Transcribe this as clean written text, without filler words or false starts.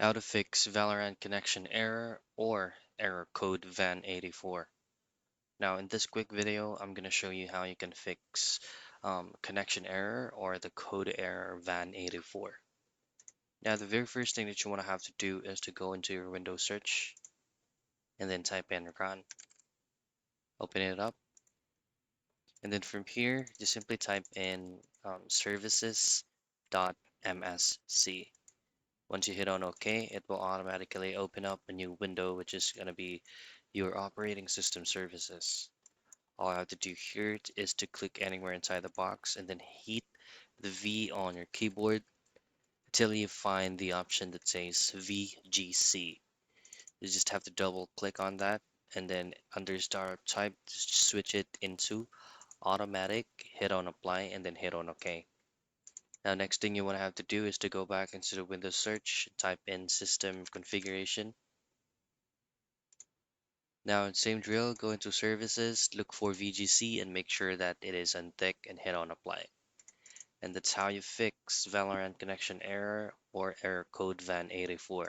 How to fix Valorant connection error or error code van84. Now in this quick video, I'm going to show you how you can fix connection error or the code error van84. Now the very first thing that you want to have to do is to go into your Windows search and then type in run. Open it up, and then from here, just simply type in services.msc. Once you hit on OK, it will automatically open up a new window, which is going to be your operating system services. All I have to do here is to click anywhere inside the box and then hit the V on your keyboard until you find the option that says VGC. You just have to double click on that, and then under startup type, just switch it into automatic, hit on apply, and then hit on OK. Now next thing you want to have to do is to go back into the Windows search, type in system configuration. Now same drill, go into services, look for VGC and make sure that it is unticked and hit on apply. And that's how you fix Valorant connection error or error code van84.